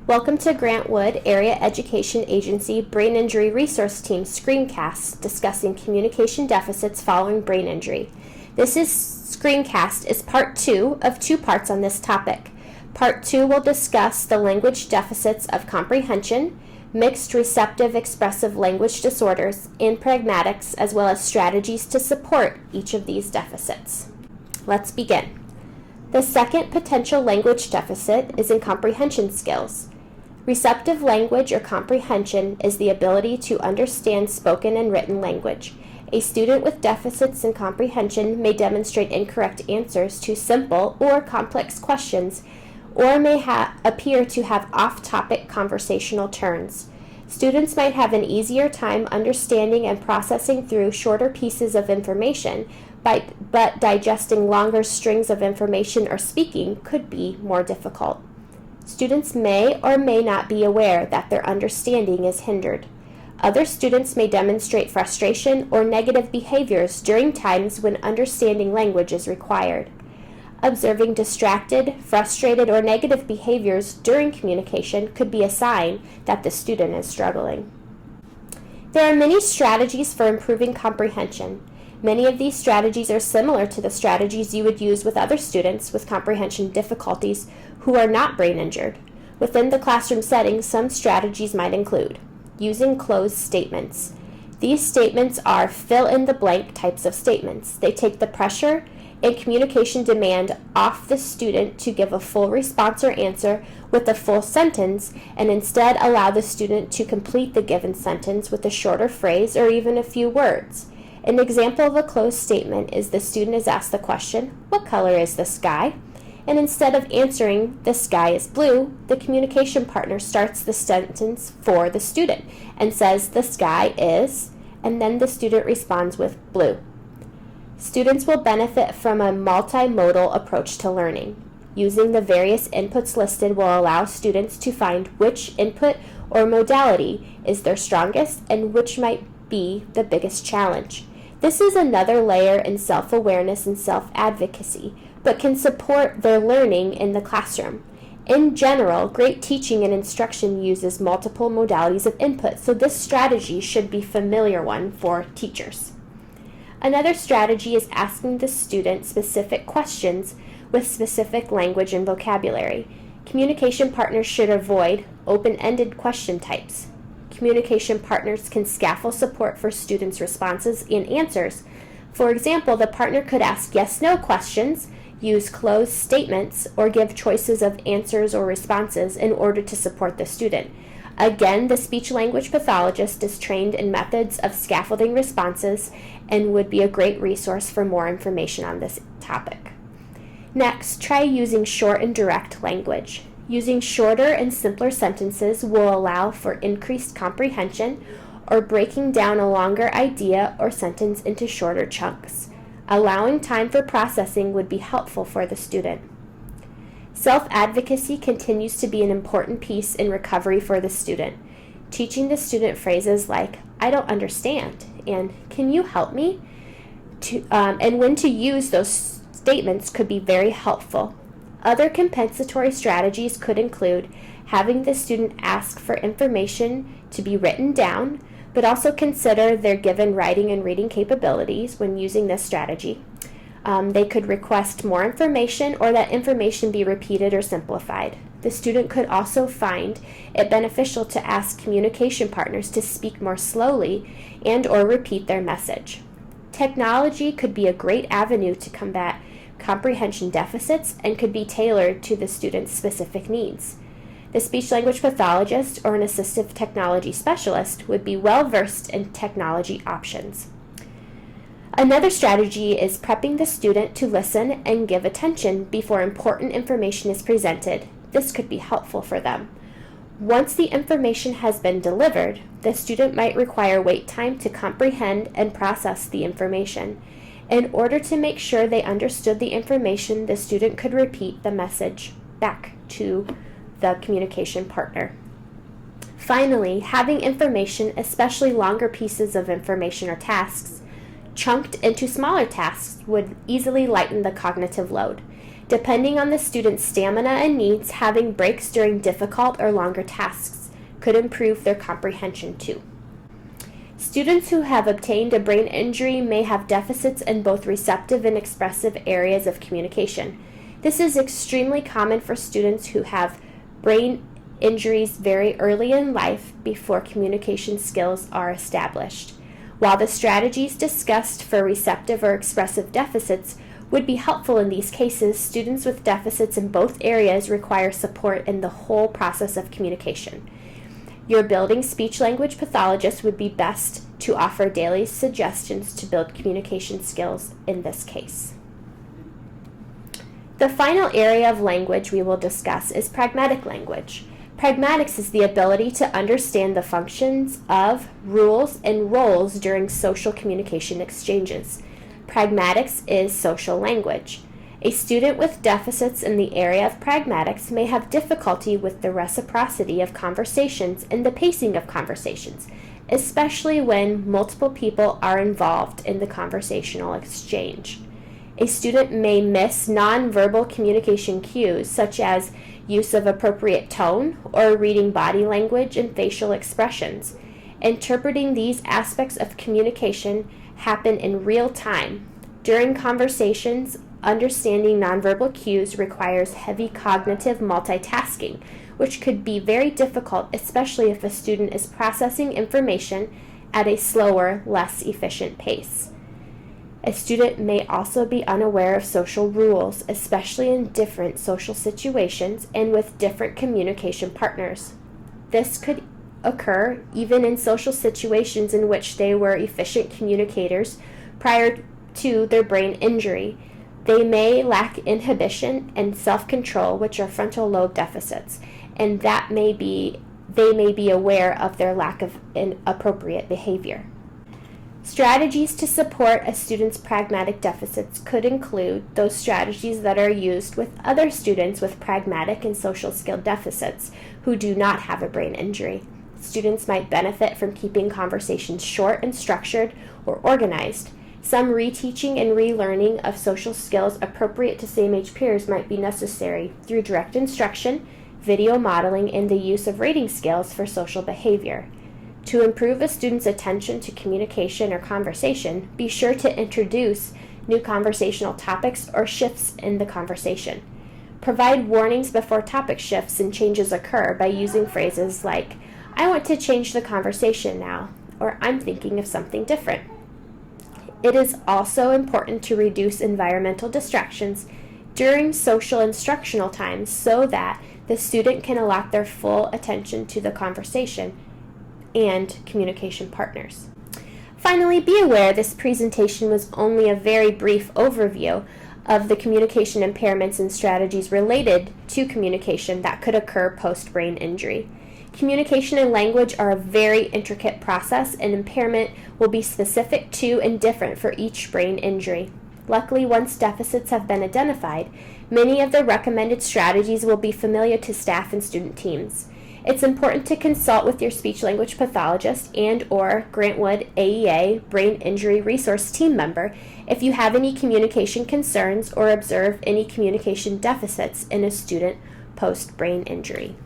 Welcome to Grant Wood Area Education Agency Brain Injury Resource Team screencast discussing communication deficits following brain injury. This screencast is part 2 of 2 parts on this topic. Part 2 will discuss the language deficits of comprehension, mixed receptive expressive language disorders, and pragmatics, as well as strategies to support each of these deficits. Let's begin. The second potential language deficit is in comprehension skills. Receptive language or comprehension is the ability to understand spoken and written language. A student with deficits in comprehension may demonstrate incorrect answers to simple or complex questions, or may appear to have off-topic conversational turns. Students might have an easier time understanding and processing through shorter pieces of information, but digesting longer strings of information or speaking could be more difficult. Students may or may not be aware that their understanding is hindered. Other students may demonstrate frustration or negative behaviors during times when understanding language is required. Observing distracted, frustrated, or negative behaviors during communication could be a sign that the student is struggling. There are many strategies for improving comprehension. Many of these strategies are similar to the strategies you would use with other students with comprehension difficulties who are not brain injured. Within the classroom setting, some strategies might include using closed statements. These statements are fill-in-the-blank types of statements. They take the pressure and communication demand off the student to give a full response or answer with a full sentence, and instead allow the student to complete the given sentence with a shorter phrase or even a few words. An example of a closed statement is the student is asked the question, "What color is the sky?" And instead of answering, "The sky is blue," the communication partner starts the sentence for the student and says, "The sky is," and then the student responds with blue. Students will benefit from a multimodal approach to learning. Using the various inputs listed will allow students to find which input or modality is their strongest and which might be the biggest challenge. This is another layer in self-awareness and self-advocacy, but can support their learning in the classroom. In general, great teaching and instruction uses multiple modalities of input, so this strategy should be a familiar one for teachers. Another strategy is asking the student specific questions with specific language and vocabulary. Communication partners should avoid open-ended question types. Communication partners can scaffold support for students' responses and answers. For example, the partner could ask yes-no questions, use closed statements, or give choices of answers or responses in order to support the student. Again, the speech-language pathologist is trained in methods of scaffolding responses and would be a great resource for more information on this topic. Next, try using short and direct language. Using shorter and simpler sentences will allow for increased comprehension, or breaking down a longer idea or sentence into shorter chunks. Allowing time for processing would be helpful for the student. Self-advocacy continues to be an important piece in recovery for the student. Teaching the student phrases like, "I don't understand," and "Can you help me?" And when to use those statements could be very helpful. Other compensatory strategies could include having the student ask for information to be written down, but also consider their given writing and reading capabilities when using this strategy. They could request more information or that information be repeated or simplified. The student could also find it beneficial to ask communication partners to speak more slowly and/or repeat their message. Technology could be a great avenue to combat comprehension deficits and could be tailored to the student's specific needs. The speech-language pathologist or an assistive technology specialist would be well-versed in technology options. Another strategy is prepping the student to listen and give attention before important information is presented. This could be helpful for them. Once the information has been delivered, the student might require wait time to comprehend and process the information. In order to make sure they understood the information, the student could repeat the message back to the communication partner. Finally, having information, especially longer pieces of information or tasks, chunked into smaller tasks would easily lighten the cognitive load. Depending on the student's stamina and needs, having breaks during difficult or longer tasks could improve their comprehension too. Students who have obtained a brain injury may have deficits in both receptive and expressive areas of communication. This is extremely common for students who have brain injuries very early in life before communication skills are established. While the strategies discussed for receptive or expressive deficits would be helpful in these cases, students with deficits in both areas require support in the whole process of communication. Your building speech-language pathologist would be best to offer daily suggestions to build communication skills in this case. The final area of language we will discuss is pragmatic language. Pragmatics is the ability to understand the functions of, rules, and roles during social communication exchanges. Pragmatics is social language. A student with deficits in the area of pragmatics may have difficulty with the reciprocity of conversations and the pacing of conversations, especially when multiple people are involved in the conversational exchange. A student may miss nonverbal communication cues such as use of appropriate tone or reading body language and facial expressions. Interpreting these aspects of communication happen in real time. During conversations, understanding nonverbal cues requires heavy cognitive multitasking, which could be very difficult, especially if a student is processing information at a slower, less efficient pace. A student may also be unaware of social rules, especially in different social situations and with different communication partners. This could occur even in social situations in which they were efficient communicators prior to their brain injury. They may lack inhibition and self-control, which are frontal lobe deficits, and they may be aware of their lack of inappropriate behavior. Strategies to support a student's pragmatic deficits could include those strategies that are used with other students with pragmatic and social skill deficits who do not have a brain injury. Students might benefit from keeping conversations short and structured or organized. Some reteaching and relearning of social skills appropriate to same-age peers might be necessary through direct instruction, video modeling, and the use of rating scales for social behavior. To improve a student's attention to communication or conversation, be sure to introduce new conversational topics or shifts in the conversation. Provide warnings before topic shifts and changes occur by using phrases like, "I want to change the conversation now," or "I'm thinking of something different." It is also important to reduce environmental distractions during social instructional times so that the student can allot their full attention to the conversation and communication partners. Finally, be aware this presentation was only a very brief overview of the communication impairments and strategies related to communication that could occur post-brain injury. Communication and language are a very intricate process, and impairment will be specific to and different for each brain injury. Luckily, once deficits have been identified, many of the recommended strategies will be familiar to staff and student teams. It's important to consult with your speech-language pathologist and/or Grantwood AEA Brain Injury Resource Team member if you have any communication concerns or observe any communication deficits in a student post-brain injury.